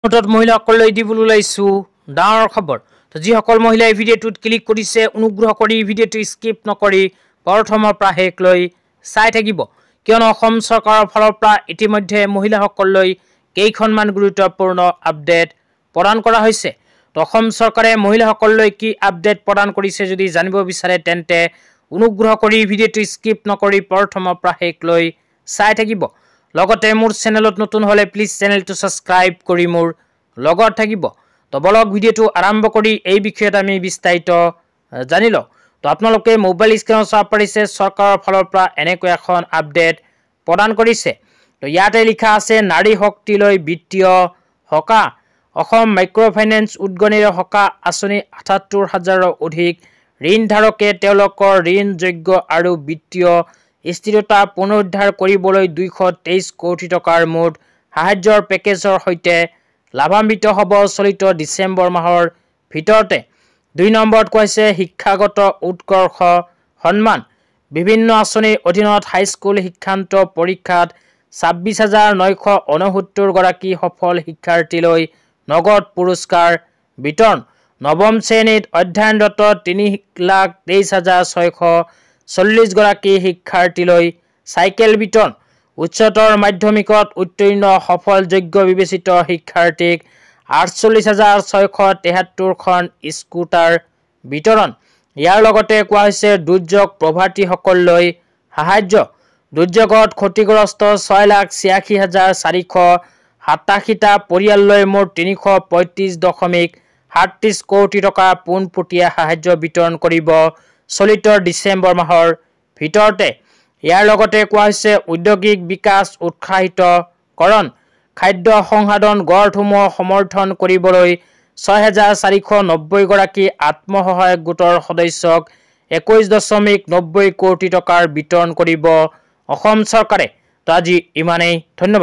মুহূৰ্তত মহিলাসকললৈ দিবলৈ ওলাইছো ডাঙৰ খবৰ। তো যিসকল মহিলাই ভিডিঅ'টোত ক্লিক কৰিছে অনুগ্ৰহ কৰি ভিডিঅ'টো স্কিপ নকৰি প্ৰথমৰ পৰা শেষলৈ চাই থাকিব, কিয়নো অসম চৰকাৰৰ ফালৰ পৰা ইতিমধ্যে মহিলাসকললৈ কেইখনমান গুৰুত্বপূৰ্ণ আপডেট প্ৰদান কৰা হৈছে। তো অসম চৰকাৰে মহিলাসকললৈ কি আপডেট প্ৰদান কৰিছে যদি জানিব বিচাৰে তেন্তে অনুগ্ৰহ কৰি ভিডিঅ'টো স্কিপ নকৰি প্ৰথমৰ পৰা শেষলৈ চাই থাকিব। লগতে মোৰ চেনেলত নতুন হলে প্লিজ চেনেলটো সাবস্ক্ৰাইব কৰি মোৰ লগত থাকিব। তো বলক ভিডিঅ'টো আৰম্ভ কৰি এই বিষয়ত আমি বিস্তাৰিত জানি লওঁ। তো আপোনালোকে মোবাইল স্ক্ৰীনত চাব পাৰিছে চৰকাৰৰ ফালৰ পৰা এনেকৈ এখন আপডেট প্ৰদান কৰিছে। তো ইয়াতে লিখা আছে নাৰী শক্তিলৈ বিত্তীয় সকাহ। অসম মাইক্ৰ' ফাইনেন্স উদগনিৰ সকাহ আঁচনি ৭৮,০০০ৰো অধিক ঋণধাৰকে তেওঁলোকৰ ঋণযোগ্য আৰু বিত্তীয় স্থিৰতা পুনৰুদ্ধাৰ কৰিবলৈ ২২৩ কোটি টকাৰ মুঠ সাহায্যৰ পেকেজৰ সৈতে লাভান্বিত হ'ব চলিত ডিচেম্বৰ মাহৰ ভিতৰতে। ২ নম্বৰত কৈছে শিক্ষাগত উৎকৰ্ষ সন্মান। বিভিন্ন আঁচনিৰ অধীনত হাইস্কুল শিক্ষান্ত পৰীক্ষাত ২৬,৯৬৯ গৰাকী সফল শিক্ষাৰ্থীলৈ নগদ পুৰস্কাৰ বিতৰণ। নৱম শ্ৰেণীত অধ্যয়নৰত ৩,২৩,৬৪০ গৰাকী শিক্ষাৰ্থীলৈ চাইকেল বিতৰণ। উচ্চতৰ মাধ্যমিকত উত্তীৰ্ণ সফলযোগ্য বিবেচিত শিক্ষাৰ্থীক ৪৮,৬৭৩খন স্কুটাৰ বিতৰণ। ইয়াৰ লগতে কোৱা হৈছে দুৰ্যোগ প্ৰভাৱীসকললৈ সাহায্য। দুৰ্যোগত ক্ষতিগ্ৰস্ত ৬,৮৬,৪৮৭টা পৰিয়াললৈ মুঠ ৩৩৫.৩৭ কোটি টকা পোনপটীয়া সাহায্য বিতৰণ কৰিব চলিত ডিচেম্বৰ মাহৰ ভিতৰতে। ইয়াৰ লগতে কোৱা হৈছে ঔদ্যোগিক বিকাশ উৎসাহিতকৰণ। খাদ্য সংসাধন গড়সমূহ সমৰ্থন কৰিবলৈ ৬,৪৯০ গৰাকী আত্মসহায়ক গোটৰ সদস্যক ২১.৯০ কোটি টকাৰ বিতৰণ কৰিব অসম চৰকাৰে। তো আজি ইমানেই, ধন্যবাদ।